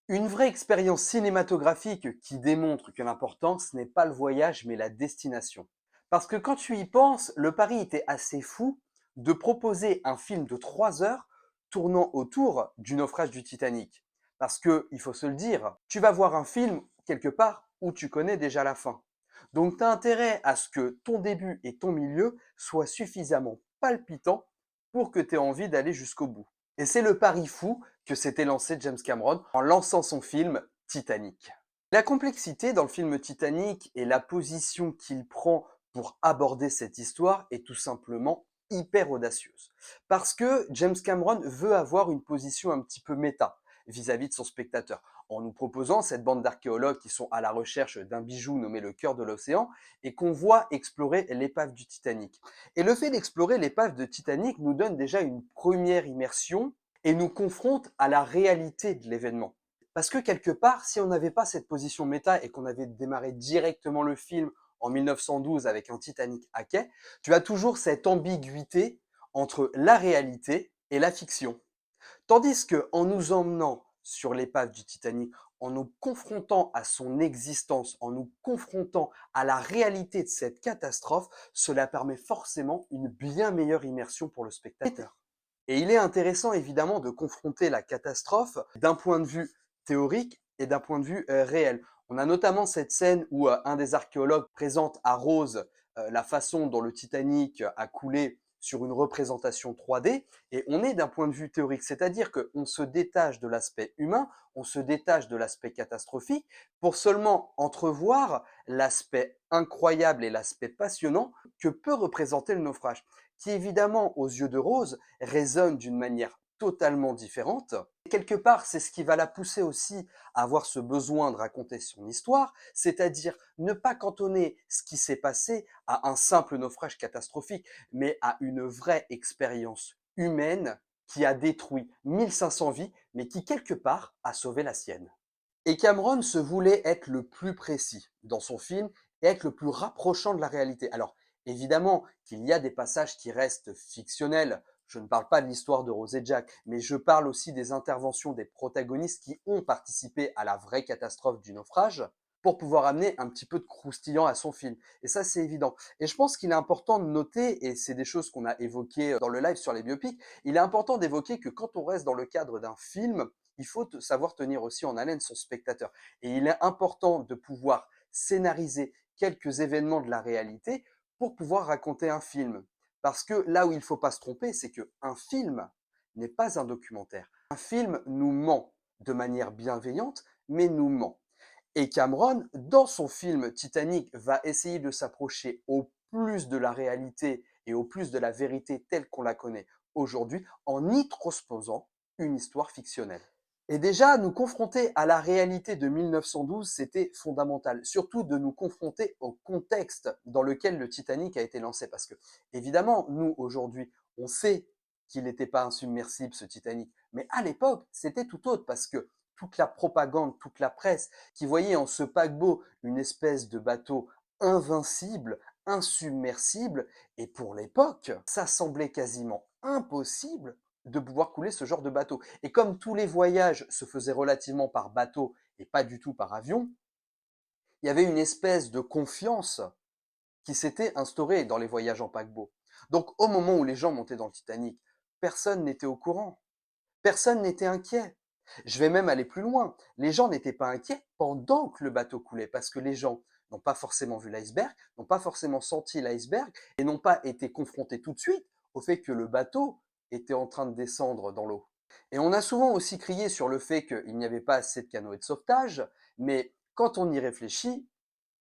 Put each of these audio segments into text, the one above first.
Une vraie expérience cinématographique qui démontre que l'important, ce n'est pas le voyage, mais la destination. Parce que quand tu y penses, le pari était assez fou de proposer un film de 3 heures tournant autour du naufrage du Titanic. Parce que, il faut se le dire, tu vas voir un film quelque part où tu connais déjà la fin. Donc tu as intérêt à ce que ton début et ton milieu soient suffisamment palpitants pour que tu aies envie d'aller jusqu'au bout. Et c'est le pari fou que s'était lancé James Cameron en lançant son film Titanic. La complexité dans le film Titanic et la position qu'il prend pour aborder cette histoire est tout simplement hyper audacieuse. Parce que James Cameron veut avoir une position un petit peu méta vis-à-vis de son spectateur, en nous proposant cette bande d'archéologues qui sont à la recherche d'un bijou nommé le cœur de l'océan et qu'on voit explorer l'épave du Titanic. Et le fait d'explorer l'épave de Titanic nous donne déjà une première immersion et nous confronte à la réalité de l'événement. Parce que quelque part, si on n'avait pas cette position méta et qu'on avait démarré directement le film en 1912 avec un Titanic à quai, tu as toujours cette ambiguïté entre la réalité et la fiction. Tandis que en nous emmenant sur l'épave du Titanic, en nous confrontant à son existence, en nous confrontant à la réalité de cette catastrophe, cela permet forcément une bien meilleure immersion pour le spectateur. Et il est intéressant évidemment de confronter la catastrophe d'un point de vue théorique et d'un point de vue réel. On a notamment cette scène où un des archéologues présente à Rose la façon dont le Titanic a coulé sur une représentation 3D, et on est d'un point de vue théorique, c'est-à-dire qu'on se détache de l'aspect humain, on se détache de l'aspect catastrophique, pour seulement entrevoir l'aspect incroyable et l'aspect passionnant que peut représenter le naufrage, qui évidemment, aux yeux de Rose, résonne d'une manière totalement différente. Et quelque part, c'est ce qui va la pousser aussi à avoir ce besoin de raconter son histoire, c'est-à-dire ne pas cantonner ce qui s'est passé à un simple naufrage catastrophique, mais à une vraie expérience humaine qui a détruit 1500 vies, mais qui quelque part a sauvé la sienne. Et Cameron se voulait être le plus précis dans son film et être le plus rapprochant de la réalité. Alors, évidemment qu'il y a des passages qui restent fictionnels. Je ne parle pas de l'histoire de Rose et Jack, mais je parle aussi des interventions des protagonistes qui ont participé à la vraie catastrophe du naufrage pour pouvoir amener un petit peu de croustillant à son film. Et ça, c'est évident. Et je pense qu'il est important de noter, et c'est des choses qu'on a évoquées dans le live sur les biopics, il est important d'évoquer que quand on reste dans le cadre d'un film, il faut savoir tenir aussi en haleine son spectateur. Et il est important de pouvoir scénariser quelques événements de la réalité pour pouvoir raconter un film. Parce que là où il ne faut pas se tromper, c'est qu'un film n'est pas un documentaire. Un film nous ment de manière bienveillante, mais nous ment. Et Cameron, dans son film Titanic, va essayer de s'approcher au plus de la réalité et au plus de la vérité telle qu'on la connaît aujourd'hui en y transposant une histoire fictionnelle. Et déjà, nous confronter à la réalité de 1912, c'était fondamental. Surtout de nous confronter au contexte dans lequel le Titanic a été lancé. Parce que, évidemment, nous, aujourd'hui, on sait qu'il n'était pas insubmersible, ce Titanic. Mais à l'époque, c'était tout autre parce que toute la propagande, toute la presse, qui voyait en ce paquebot une espèce de bateau invincible, insubmersible, et pour l'époque, ça semblait quasiment impossible de pouvoir couler ce genre de bateau. Et comme tous les voyages se faisaient relativement par bateau et pas du tout par avion, il y avait une espèce de confiance qui s'était instaurée dans les voyages en paquebot. Donc au moment où les gens montaient dans le Titanic, personne n'était au courant, personne n'était inquiet. Je vais même aller plus loin. Les gens n'étaient pas inquiets pendant que le bateau coulait, parce que les gens n'ont pas forcément vu l'iceberg, n'ont pas forcément senti l'iceberg, et n'ont pas été confrontés tout de suite au fait que le bateau était en train de descendre dans l'eau. Et on a souvent aussi crié sur le fait qu'il n'y avait pas assez de canoës de sauvetage, mais quand on y réfléchit,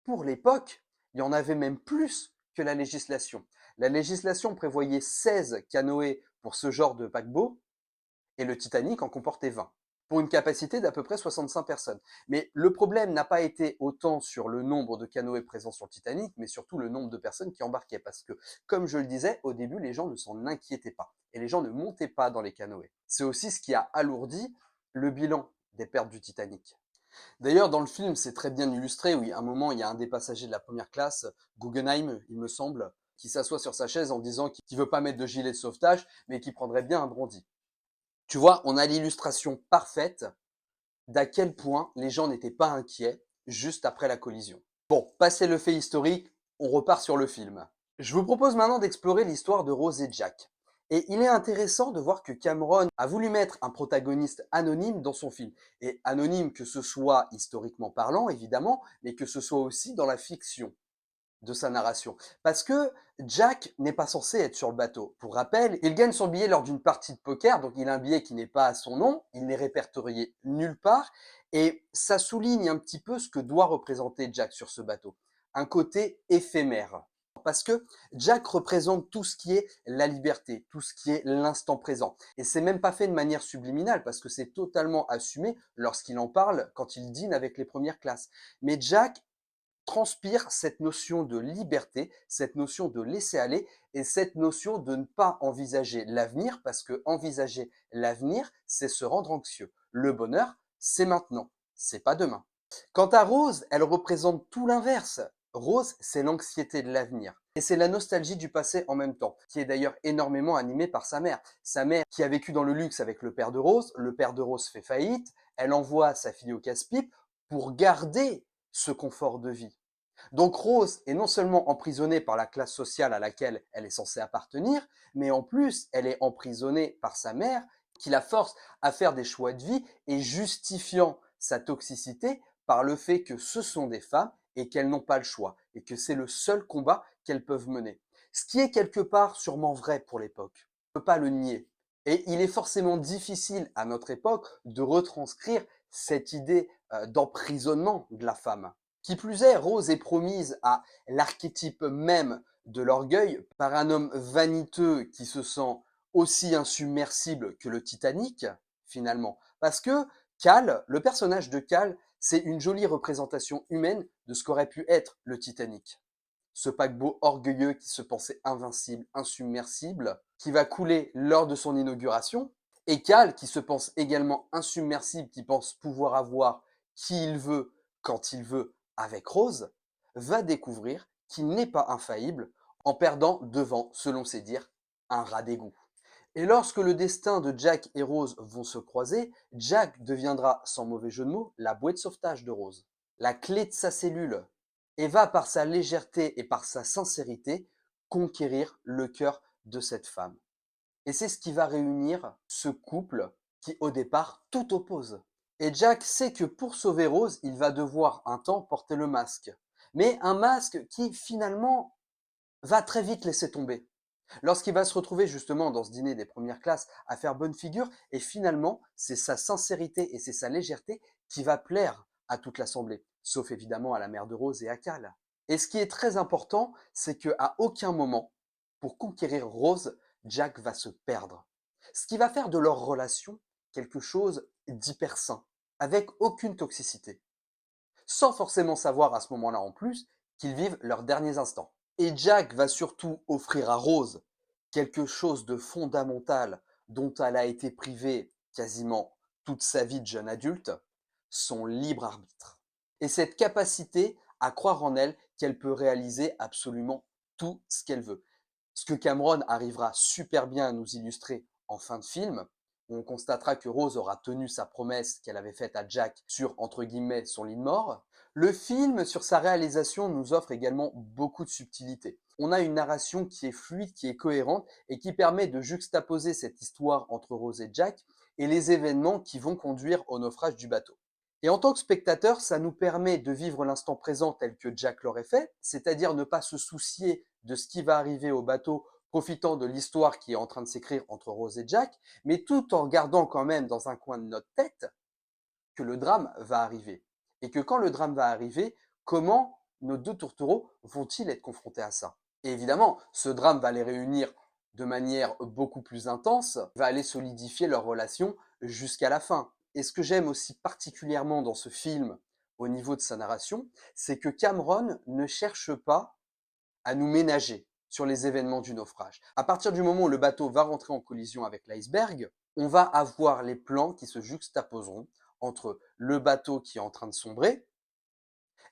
pour l'époque, il y en avait même plus que la législation. La législation prévoyait 16 canoës pour ce genre de paquebot, et le Titanic en comportait 20, pour une capacité d'à peu près 65 personnes. Mais le problème n'a pas été autant sur le nombre de canoës présents sur le Titanic, mais surtout le nombre de personnes qui embarquaient. Parce que, comme je le disais, au début, les gens ne s'en inquiétaient pas. Et les gens ne montaient pas dans les canoës. C'est aussi ce qui a alourdi le bilan des pertes du Titanic. D'ailleurs, dans le film, c'est très bien illustré. Oui, à un moment, il y a un des passagers de la première classe, Guggenheim, il me semble, qui s'assoit sur sa chaise en disant qu'il veut pas mettre de gilet de sauvetage, mais qu'il prendrait bien un brandy. Tu vois, on a l'illustration parfaite d'à quel point les gens n'étaient pas inquiets juste après la collision. Bon, passé le fait historique, on repart sur le film. Je vous propose maintenant d'explorer l'histoire de Rose et Jack. Et il est intéressant de voir que Cameron a voulu mettre un protagoniste anonyme dans son film. Et anonyme que ce soit historiquement parlant, évidemment, mais que ce soit aussi dans la fiction de sa narration. Parce que Jack n'est pas censé être sur le bateau. Pour rappel, il gagne son billet lors d'une partie de poker, donc il a un billet qui n'est pas à son nom, il n'est répertorié nulle part, et ça souligne un petit peu ce que doit représenter Jack sur ce bateau. Un côté éphémère. Parce que Jack représente tout ce qui est la liberté, tout ce qui est l'instant présent. Et c'est même pas fait de manière subliminale, parce que c'est totalement assumé lorsqu'il en parle quand il dîne avec les premières classes. Mais Jack transpire cette notion de liberté, cette notion de laisser aller et cette notion de ne pas envisager l'avenir parce que envisager l'avenir, c'est se rendre anxieux. Le bonheur, c'est maintenant, c'est pas demain. Quant à Rose, elle représente tout l'inverse. Rose, c'est l'anxiété de l'avenir. Et c'est la nostalgie du passé en même temps, qui est d'ailleurs énormément animée par sa mère. Sa mère qui a vécu dans le luxe avec le père de Rose fait faillite, elle envoie sa fille au casse-pipe pour garder ce confort de vie. Donc Rose est non seulement emprisonnée par la classe sociale à laquelle elle est censée appartenir, mais en plus elle est emprisonnée par sa mère qui la force à faire des choix de vie et justifiant sa toxicité par le fait que ce sont des femmes et qu'elles n'ont pas le choix et que c'est le seul combat qu'elles peuvent mener. Ce qui est quelque part sûrement vrai pour l'époque. On ne peut pas le nier. Et il est forcément difficile à notre époque de retranscrire cette idée d'emprisonnement de la femme. Qui plus est, Rose est promise à l'archétype même de l'orgueil par un homme vaniteux qui se sent aussi insubmersible que le Titanic, finalement. Parce que Cal, le personnage de Cal, c'est une jolie représentation humaine de ce qu'aurait pu être le Titanic. Ce paquebot orgueilleux qui se pensait invincible, insubmersible, qui va couler lors de son inauguration, et Cal qui se pense également insubmersible, qui pense pouvoir avoir qui il veut, quand il veut, avec Rose, va découvrir qu'il n'est pas infaillible en perdant devant, selon ses dires, un rat d'égout. Et lorsque le destin de Jack et Rose vont se croiser, Jack deviendra, sans mauvais jeu de mots, la bouée de sauvetage de Rose, la clé de sa cellule, et va par sa légèreté et par sa sincérité conquérir le cœur de cette femme. Et c'est ce qui va réunir ce couple qui au départ tout oppose. Et Jack sait que pour sauver Rose, il va devoir un temps porter le masque. Mais un masque qui finalement va très vite laisser tomber. Lorsqu'il va se retrouver justement dans ce dîner des premières classes à faire bonne figure, et finalement, c'est sa sincérité et c'est sa légèreté qui va plaire à toute l'assemblée, sauf évidemment à la mère de Rose et à Cal. Et ce qui est très important, c'est qu'à aucun moment, pour conquérir Rose, Jack va se perdre. Ce qui va faire de leur relation quelque chose d'hyper sain, avec aucune toxicité, sans forcément savoir à ce moment-là en plus qu'ils vivent leurs derniers instants. Et Jack va surtout offrir à Rose quelque chose de fondamental dont elle a été privée quasiment toute sa vie de jeune adulte, son libre arbitre. Et cette capacité à croire en elle qu'elle peut réaliser absolument tout ce qu'elle veut. Ce que Cameron arrivera super bien à nous illustrer en fin de film, où on constatera que Rose aura tenu sa promesse qu'elle avait faite à Jack sur, entre guillemets, son lit de mort. Le film, sur sa réalisation, nous offre également beaucoup de subtilité. On a une narration qui est fluide, qui est cohérente et qui permet de juxtaposer cette histoire entre Rose et Jack et les événements qui vont conduire au naufrage du bateau. Et en tant que spectateur, ça nous permet de vivre l'instant présent tel que Jack l'aurait fait, c'est-à-dire ne pas se soucier de ce qui va arriver au bateau, profitant de l'histoire qui est en train de s'écrire entre Rose et Jack, mais tout en gardant quand même dans un coin de notre tête que le drame va arriver. Et que quand le drame va arriver, comment nos deux tourtereaux vont-ils être confrontés à ça? Et évidemment, ce drame va les réunir de manière beaucoup plus intense, va aller solidifier leur relation jusqu'à la fin. Et ce que j'aime aussi particulièrement dans ce film, au niveau de sa narration, c'est que Cameron ne cherche pas à nous ménager sur les événements du naufrage. À partir du moment où le bateau va rentrer en collision avec l'iceberg, on va avoir les plans qui se juxtaposeront entre le bateau qui est en train de sombrer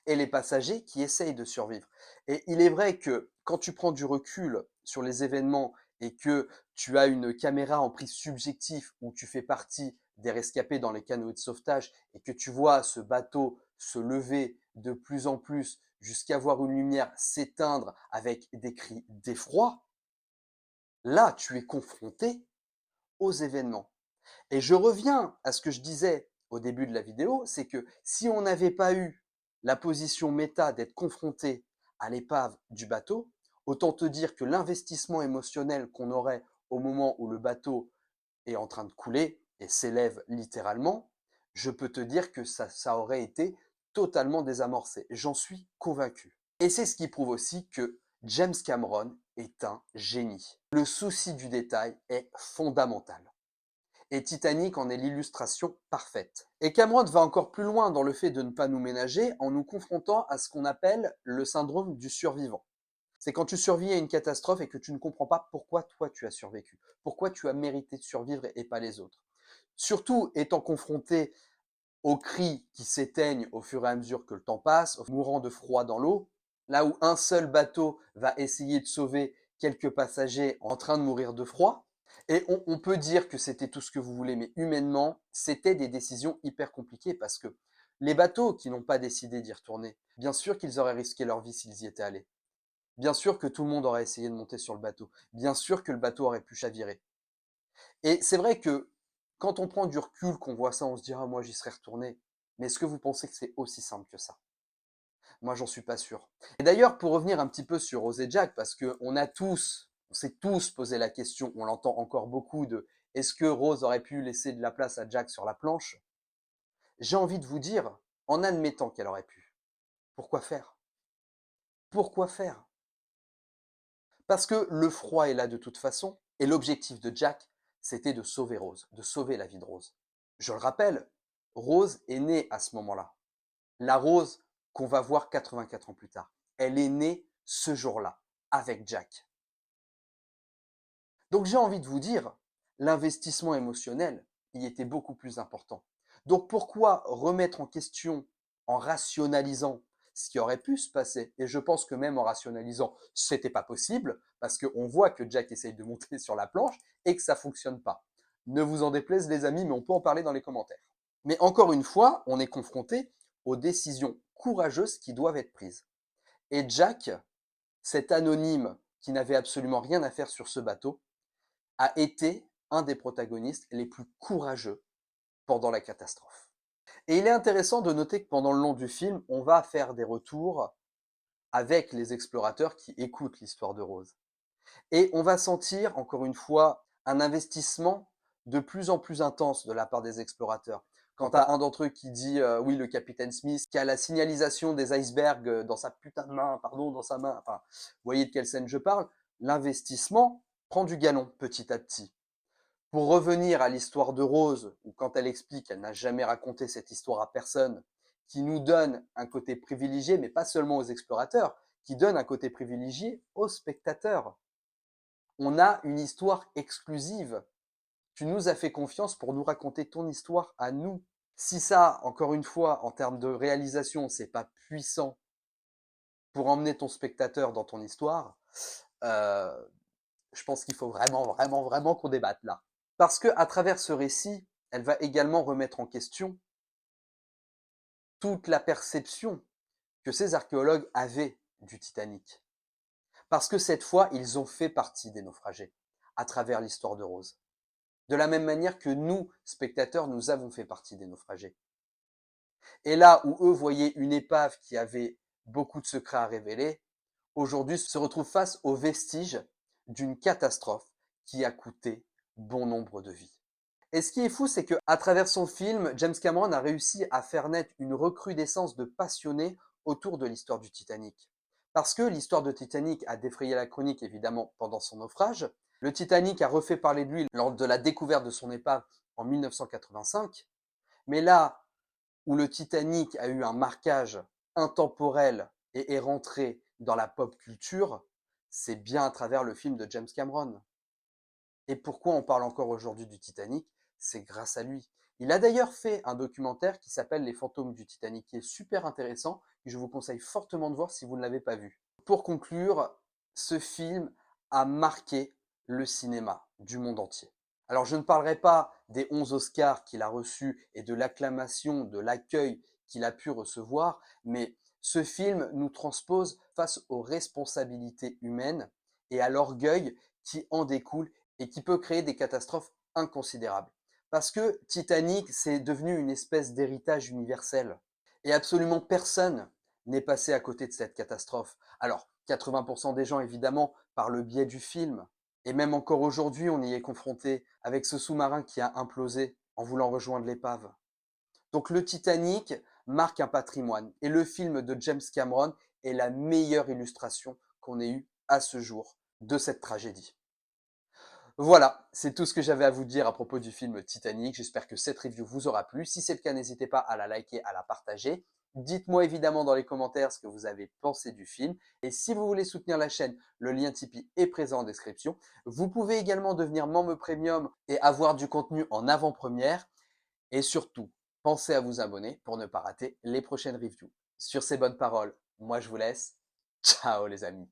et les passagers qui essayent de survivre. Et il est vrai que quand tu prends du recul sur les événements et que tu as une caméra en prise subjective où tu fais partie des rescapés dans les canoës de sauvetage et que tu vois ce bateau se lever de plus en plus jusqu'à voir une lumière s'éteindre avec des cris d'effroi, là, tu es confronté aux événements. Et je reviens à ce que je disais au début de la vidéo, c'est que si on n'avait pas eu la position méta d'être confronté à l'épave du bateau, autant te dire que l'investissement émotionnel qu'on aurait au moment où le bateau est en train de couler et s'élève littéralement, je peux te dire que ça aurait été totalement désamorcé. J'en suis convaincu. Et c'est ce qui prouve aussi que James Cameron est un génie. Le souci du détail est fondamental. Et Titanic en est l'illustration parfaite. Et Cameron va encore plus loin dans le fait de ne pas nous ménager en nous confrontant à ce qu'on appelle le syndrome du survivant. C'est quand tu survis à une catastrophe et que tu ne comprends pas pourquoi toi tu as survécu, pourquoi tu as mérité de survivre et pas les autres. Surtout étant confronté aux cris qui s'éteignent au fur et à mesure que le temps passe, mourant de froid dans l'eau, là où un seul bateau va essayer de sauver quelques passagers en train de mourir de froid. Et on peut dire que c'était tout ce que vous voulez, mais humainement, c'était des décisions hyper compliquées parce que les bateaux qui n'ont pas décidé d'y retourner, bien sûr qu'ils auraient risqué leur vie s'ils y étaient allés. Bien sûr que tout le monde aurait essayé de monter sur le bateau. Bien sûr que le bateau aurait pu chavirer. Et c'est vrai que quand on prend du recul, qu'on voit ça, on se dit ah moi j'y serais retourné. Mais est-ce que vous pensez que c'est aussi simple que ça? Moi j'en suis pas sûr. Et d'ailleurs pour revenir un petit peu sur Rose et Jack, parce que on s'est tous posé la question, on l'entend encore beaucoup de est-ce que Rose aurait pu laisser de la place à Jack sur la planche? J'ai envie de vous dire, en admettant qu'elle aurait pu, pourquoi faire? Pourquoi faire? Parce que le froid est là de toute façon, et l'objectif de Jack, c'était de sauver Rose, de sauver la vie de Rose. Je le rappelle, Rose est née à ce moment-là. La Rose qu'on va voir 84 ans plus tard. Elle est née ce jour-là, avec Jack. Donc j'ai envie de vous dire, l'investissement émotionnel y était beaucoup plus important. Donc pourquoi remettre en question en rationalisant ce qui aurait pu se passer? Et je pense que même en rationalisant, c'était pas possible, parce qu'on voit que Jack essaye de monter sur la planche et que ça fonctionne pas. Ne vous en déplaise les amis, mais on peut en parler dans les commentaires. Mais encore une fois, on est confronté aux décisions courageuses qui doivent être prises. Et Jack, cet anonyme qui n'avait absolument rien à faire sur ce bateau, a été un des protagonistes les plus courageux pendant la catastrophe. Et il est intéressant de noter que pendant le long du film, on va faire des retours avec les explorateurs qui écoutent l'histoire de Rose. Et on va sentir, encore une fois, un investissement de plus en plus intense de la part des explorateurs. Quand tu as un d'entre eux qui dit oui, le capitaine Smith, qui a la signalisation des icebergs dans sa putain de main, pardon, dans sa main, enfin, vous voyez de quelle scène je parle, l'investissement prend du galon petit à petit. Pour revenir à l'histoire de Rose, où quand elle explique qu'elle n'a jamais raconté cette histoire à personne, qui nous donne un côté privilégié, mais pas seulement aux explorateurs, qui donne un côté privilégié aux spectateurs. On a une histoire exclusive. Tu nous as fait confiance pour nous raconter ton histoire à nous. Si ça, encore une fois, en termes de réalisation, c'est pas puissant pour emmener ton spectateur dans ton histoire, euh, je pense qu'il faut vraiment qu'on débatte là. Parce que à travers ce récit, elle va également remettre en question toute la perception que ces archéologues avaient du Titanic. Parce que cette fois, ils ont fait partie des naufragés à travers l'histoire de Rose. De la même manière que nous, spectateurs, nous avons fait partie des naufragés. Et là où eux voyaient une épave qui avait beaucoup de secrets à révéler, aujourd'hui se retrouvent face aux vestiges d'une catastrophe qui a coûté bon nombre de vies. Et ce qui est fou, c'est qu'à travers son film, James Cameron a réussi à faire naître une recrudescence de passionnés autour de l'histoire du Titanic. Parce que l'histoire de Titanic a défrayé la chronique, évidemment, pendant son naufrage. Le Titanic a refait parler de lui lors de la découverte de son épave en 1985. Mais là où le Titanic a eu un marquage intemporel et est rentré dans la pop culture, c'est bien à travers le film de James Cameron. Et pourquoi on parle encore aujourd'hui du Titanic? C'est grâce à lui. Il a d'ailleurs fait un documentaire qui s'appelle Les fantômes du Titanic, qui est super intéressant, et je vous conseille fortement de voir si vous ne l'avez pas vu. Pour conclure, ce film a marqué le cinéma du monde entier. Alors je ne parlerai pas des 11 Oscars qu'il a reçus et de l'acclamation, de l'accueil qu'il a pu recevoir, mais ce film nous transpose face aux responsabilités humaines et à l'orgueil qui en découle et qui peut créer des catastrophes inconsidérables. Parce que Titanic, c'est devenu une espèce d'héritage universel. Et absolument personne n'est passé à côté de cette catastrophe. Alors, 80% des gens, évidemment, par le biais du film. Et même encore aujourd'hui, on y est confronté avec ce sous-marin qui a implosé en voulant rejoindre l'épave. Donc le Titanic marque un patrimoine. Et le film de James Cameron est la meilleure illustration qu'on ait eue à ce jour de cette tragédie. Voilà, c'est tout ce que j'avais à vous dire à propos du film Titanic. J'espère que cette review vous aura plu. Si c'est le cas, n'hésitez pas à la liker, à la partager. Dites-moi évidemment dans les commentaires ce que vous avez pensé du film. Et si vous voulez soutenir la chaîne, le lien Tipeee est présent en description. Vous pouvez également devenir membre premium et avoir du contenu en avant-première. Et surtout, pensez à vous abonner pour ne pas rater les prochaines reviews. Sur ces bonnes paroles, moi je vous laisse. Ciao les amis.